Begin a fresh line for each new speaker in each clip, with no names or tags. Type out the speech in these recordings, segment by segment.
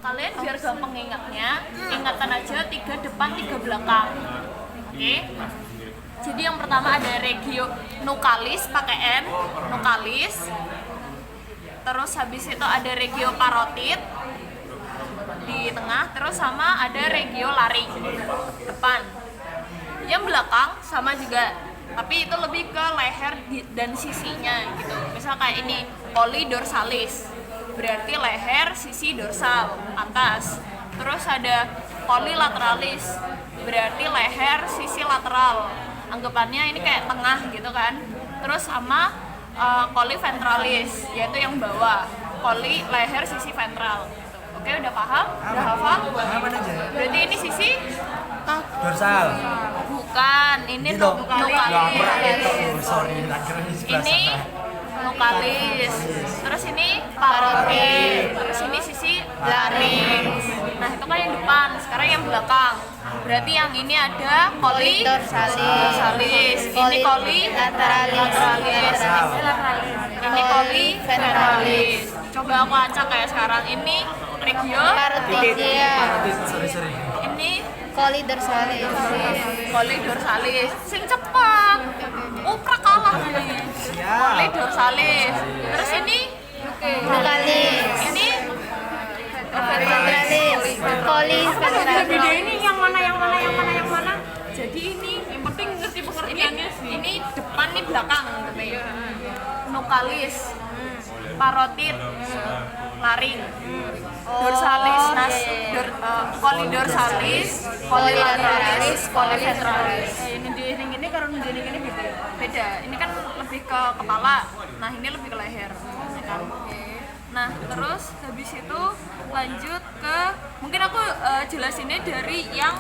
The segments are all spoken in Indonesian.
kalian biar gampang ingatnya, ingatan aja 3 depan 3 belakang. Oke. Jadi yang pertama ada regio nukalis pakai N, nukalis. Terus habis itu ada regio parotid di tengah, terus sama ada regio laring depan. Yang belakang sama juga, tapi itu lebih ke leher dan sisinya gitu. Misal kayak ini polydorsalis, berarti leher, sisi dorsal atas. Terus ada polylateralis, berarti leher, sisi lateral. Anggapannya ini kayak tengah gitu kan. Terus sama polyventralis, yaitu yang bawah. Poly leher, sisi ventral. Oke, udah paham? Udah hafal? Berarti ini sisi
dorsal.
bukan, ini
Gitu.
nukalis.
Sorry, akhirnya di sebelah
Ini
sana.
nukalis. Terus ini parotid. Terus ini sisi laring. Nah, itu kan yang depan. Sekarang yang belakang. Berarti yang ini ada dorsalis. Ini lateralis. Ini ventralis. Coba aku acak kayak sekarang. Ini regio.
Sorry.
Ini
Polydorsalis.
sing cepat. Uprak kalah nih. Polydorsalis. Terus ini
Nukalis.
ini
Ventralis. Polyventralis.
Beda ini yang mana. Jadi ini yang penting ngerti pengertiannya sih.
ini depan nih belakang gitu. Nukalis, parotid, laring, dorsalis, polydorsalis, polylateralis, polyventralis.
Ini kalau ini gitu ya.
Beda. Ini kan lebih ke kepala. Nah, ini lebih ke leher. Ya kan? Nah, terus habis itu lanjut ke mungkin aku jelasinnya dari yang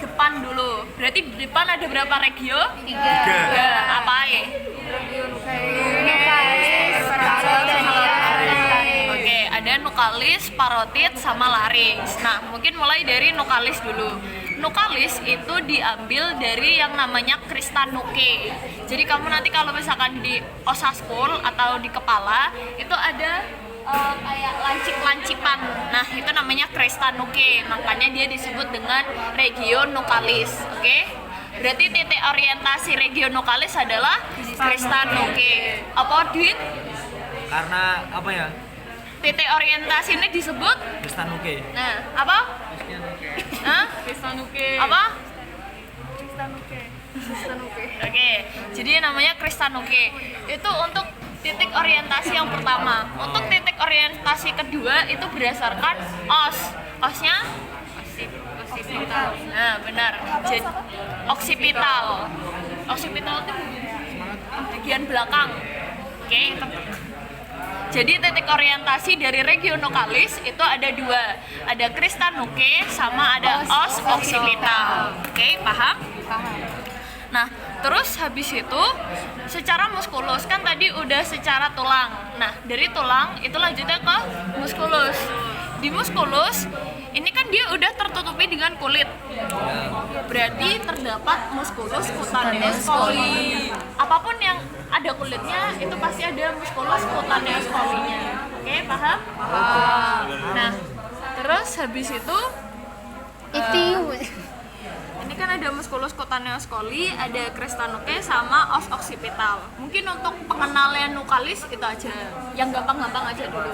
depan dulu. Berarti di depan ada berapa regio? 3. Apa ya? Oke, ada nukalis, parotid, sama laring. Nah, mungkin mulai dari nukalis dulu. Nukalis itu diambil dari yang namanya kristanuke. Jadi kamu nanti kalau misalkan di osaskul atau di kepala itu ada kayak lancip-lancipan. Nah, itu namanya kristanuke. Makanya dia disebut dengan regio nukalis. Oke? Berarti titik orientasi regio nukalis adalah kristanuke. Apa, Dit?
Karena apa ya?
Titik orientasi ini disebut
Kristanuke.
nah, apa? Hah?
Kristanuke.
Apa? Oke, jadi namanya kristanuke. Itu untuk titik orientasi yang pertama. Untuk titik orientasi kedua itu berdasarkan os. Osnya? Oksipital. Nah, benar. Jadi oksipital. Oksipital itu bagian belakang. Oke, jadi titik orientasi dari regio nukalis itu ada 2. Ada kristanuke sama ada os oksipital. Oke, paham? Nah, terus habis itu secara muskulus kan tadi udah secara tulang. Nah, dari tulang itu lanjutnya ke muskulus. Di muskulus ini kan dia udah tertutupi dengan kulit. Berarti terdapat musculus cutaneus colli. Apapun yang ada kulitnya itu pasti ada musculus cutaneus colli-nya. Oke, paham? Nah, terus habis itu ini kan ada musculus cutaneus colli, ada kristanuke sama os occipital. Mungkin untuk pengenalan nukalis itu aja, yang gampang-gampang aja dulu.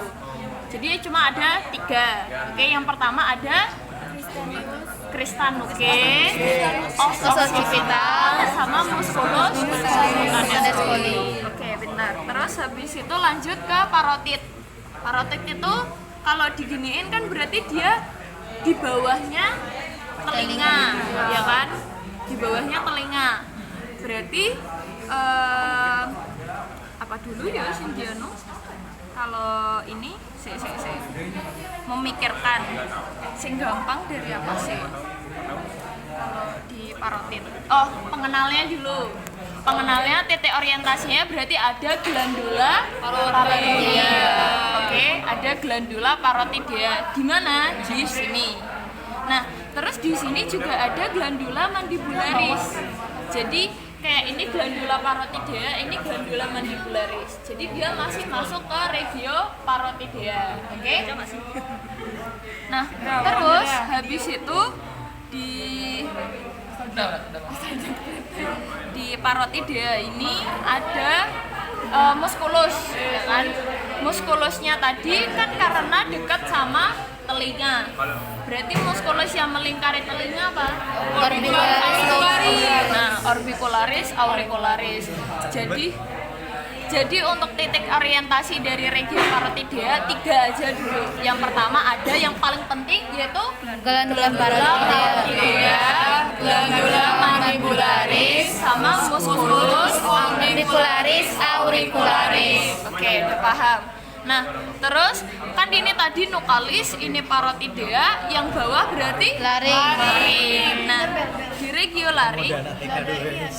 Jadi cuma ada 3. Oke, yang pertama ada kristanuke, os occipital, sama musculus cutaneus colli. Oke, benar. Terus habis itu lanjut ke parotid. Parotid itu kalau diginiin kan berarti dia di bawahnya telinga, ya kan? Di bawahnya telinga. Berarti apa dulu ya Sindiano? Kalau ini saya memikirkan sing gampang dari apa sih? Kalau di parotid. Oh, pengenalnya dulu. Pengenalnya titik orientasinya berarti ada glandula parotidea. Oke, ada glandula parotidea. Di mana? Di sini. Nah, terus di sini juga ada glandula mandibularis. Jadi kayak ini glandula parotidea, ini glandula mandibularis. Jadi dia masih masuk ke regio parotidea. Oke? Nah, terus habis itu di parotidea ini ada muskulus, ya kan? Muskulusnya tadi kan karena dekat sama telinga. Berarti muskulus yang melingkari telinga apa? Orbicularis. Nah, orbicularis, auricularis. Jadi untuk titik orientasi dari regio parotidea 3 aja dulu. Yang pertama ada yang paling penting yaitu
Glandula parotidea,
glandula mandibularis sama musculus
orbicularis, auricularis.
Oke, udah paham. Nah, terus kan ini tadi nukalis, ini parotidea, yang bawah berarti
Laring.
Nah, di regio laring
Udah anak TK dulu guys.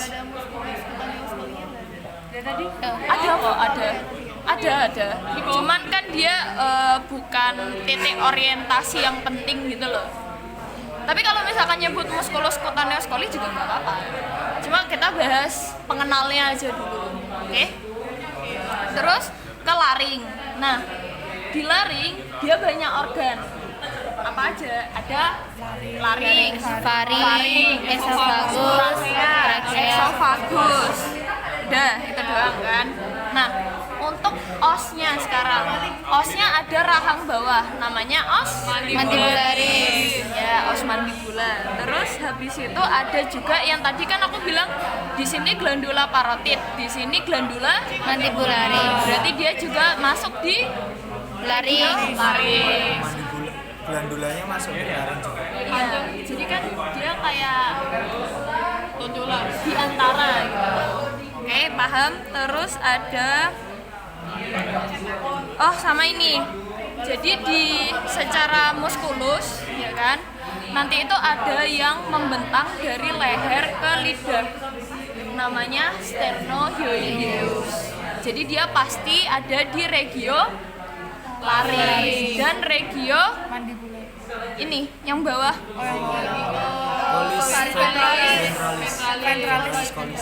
ada kok, ada. Cuman kan dia bukan titik orientasi yang penting gitu loh. Tapi kalau misalkan nyebut musculus cutaneus coli juga nggak apa-apa. Cuma kita bahas pengenalnya aja dulu, oke? Terus ke laring. Nah, di laring dia banyak organ. Apa aja? Ada laring,
Faring, esophagus, trakea.
esophagus. Udah, itu doang kan. Nah, untuk osnya sekarang. Osnya ada rahang bawah, namanya os
Mandibularis.
Ya, os mandibular. Terus habis itu ada juga yang tadi kan aku bilang di sini glandula parotid, di sini glandula
Mandibularis.
berarti dia juga masuk di
Laring.
laring.
Glandulanya masuk ke laring juga.
Iya, jadi kan dia kayak tonjolan di antara gitu. Oke, paham. Terus ada sama ini. Jadi di secara muskulus, ya kan? Nanti itu ada yang membentang dari leher ke lidah. Namanya sternohyoideus. Jadi dia pasti ada di regio laring dan regio ini yang bawah
Colis
ventralis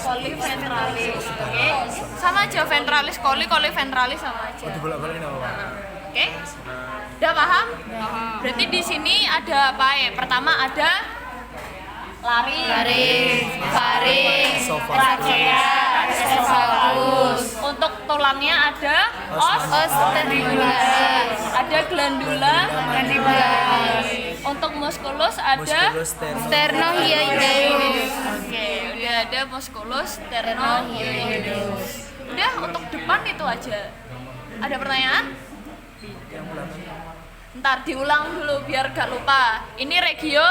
coli ventralis. Oke, sama aja ventralis coli ventralis sama aja.
Dibolak-balikin apa, Pak?
Oke, udah paham? Berarti di sini ada apa ya? Pertama ada laring, faring, trakea, esophagus. Untuk tulangnya ada os
Tendinularis.
ada glandula mandibularis. Untuk muskulus ada
Musculus
Sternohyoideus.
Oke, udah ada musculus sternohyoideus. Udah, untuk depan itu aja. Ada pertanyaan? Ntar diulang dulu biar gak lupa. Ini regio,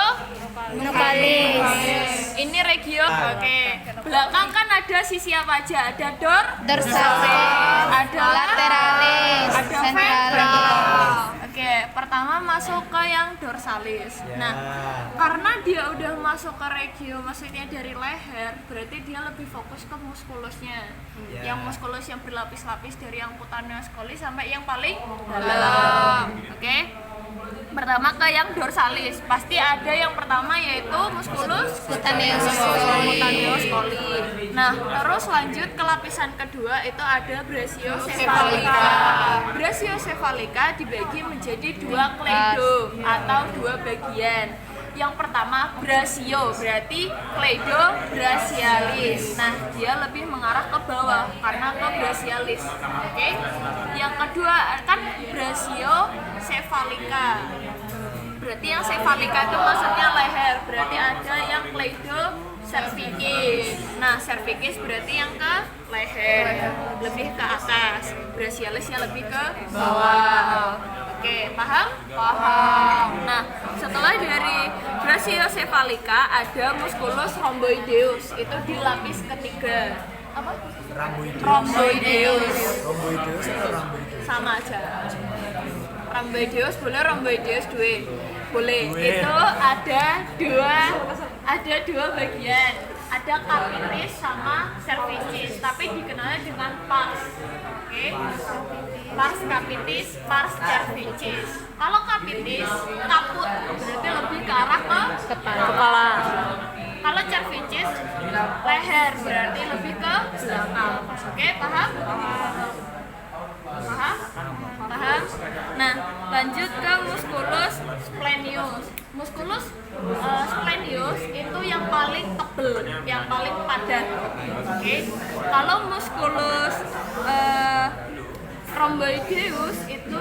Nukalis.
ini regio. Oke. Belakang kan ada sisi apa aja? Ada
Dorsal.
ada
Lateralis.
ada
Ventralis.
ventral. Oke, pertama masuk ke yang dorsalis.
Ya.
Nah, karena dia udah masuk ke regio, maksudnya dari leher, berarti dia lebih fokus ke muskulusnya.
Ya.
Yang muskulus yang berlapis-lapis dari yang cutaneus coli sampai yang paling dalam. Oke. Pertama ke yang dorsalis. Pasti ada yang pertama yaitu muskulus
Cutaneus
cutaneus coli. Nah, terus lanjut ke lapisan kedua itu ada brachiocephalica. Brachiocephalica dibagi menjadi dua kleido atau dua bagian. Yang pertama brachio, berarti kleido brachialis. Nah, dia lebih mengarah ke bawah karena ke brachialis. Oke. Yang kedua kan brachiocephalica. Berarti yang cephalika itu maksudnya leher. Berarti ada yang kleido cervicis. Nah, cervicis berarti yang ke leher, lebih ke atas. Brachialisnya lebih ke bawah. Oke, paham? Paham. Nah, setelah dari brachiocephalica ada musculus rhomboideus. Itu di lapis ketiga. Apa? Rhomboideus.
Rhomboideus atau rhomboideus?
Sama aja. Rhomboideus boleh, rhomboideus boleh.
Duit.
Itu ada dua bagian. Ada capitis sama cervicis, tapi dikenalnya dengan pars. Oke. Pars capitis, pars cervicis. Kalau capitis kaput, berarti lebih ke arah ke kepala. Kalau cervicis leher, berarti lebih ke belakang. Oke, paham? Paham? Nah, lanjut ke musculus splenomegalis. yang paling padat. Oke. Kalau musculus rhomboideus itu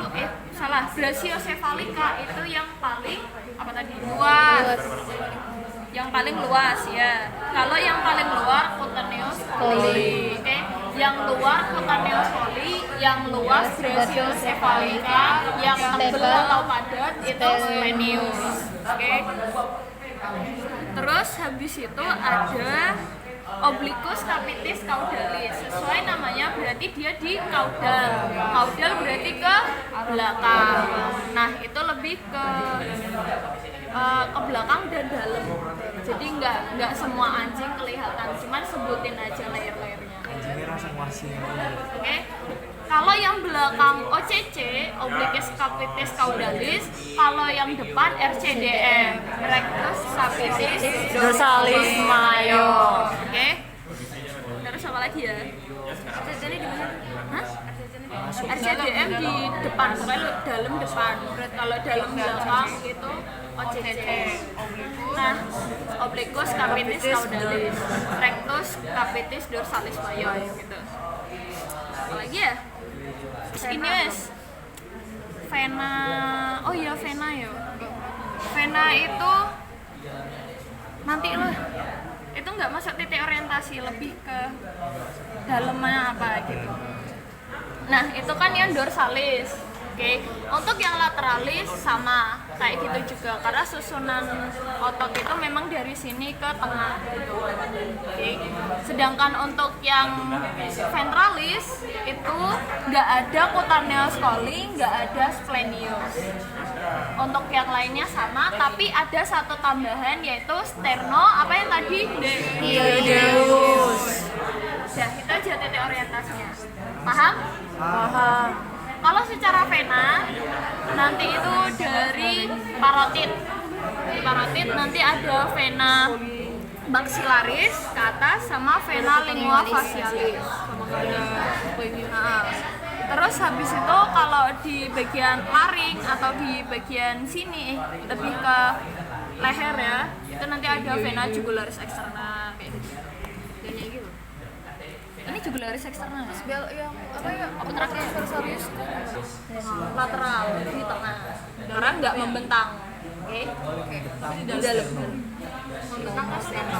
salah, brachiocephalica itu yang paling apa tadi? Luas. Yang paling luas ya. Kalau yang paling luar cutaneous coli. Oke. Yang luar cutaneous coli, yang luas brachiocephalica, yang tebal atau padat itu splenius. Oke. Terus habis itu ada obliquus capitis caudalis. Sesuai namanya berarti dia di caudal. Caudal berarti ke belakang. Nah, itu lebih ke belakang dan dalam. Jadi nggak semua anjing kelihatan, cuman sebutin aja layer-layernya.
Anjingnya rasa wasing.
Oke. Kalau yang belakang OCC, obliquus capitis caudalis, kalau yang depan RCDM, rectus capitis dorsalis major. Oke. Terus apa lagi ya? RCDM di mana? Hah? RCDM di depan, pokoknya dalam depan. Kalau dalam belakang itu OCC. Nah, obliquus capitis caudalis, rectus capitis dorsalis major gitu. Apa lagi ya? Ini wes vena, oh iya vena ya. Vena itu nanti loh, itu nggak masuk titik orientasi, lebih ke dalamnya apa gitu. Nah itu kan yang dorsalis. Oke. Untuk yang lateralis sama kayak gitu juga, karena susunan otot itu memang dari sini ke tengah gitu. Oke. Sedangkan untuk yang ventralis itu nggak ada cutaneous coli, nggak ada splenius. Untuk yang lainnya sama, tapi ada satu tambahan yaitu sterno apa yang tadi? Hyoideus. Ya, itu aja titik orientasinya. Paham?
Paham.
Kalau secara vena nanti itu dari parotid. Di parotid nanti ada vena maxillaris ke atas sama vena lingua facialis. Nah, terus habis itu kalau di bagian laring atau di bagian sini lebih ke leher ya, itu nanti ada vena jugularis externa kayak gitu. Kayak gitu. Ini jugularis externa.
Yang apa ya?
Apa terakhir?
Dorsalis
Lateral di tengah. Karena nggak membentang. Oke.
Oke.
Di dalam.
Membentang kan sternum.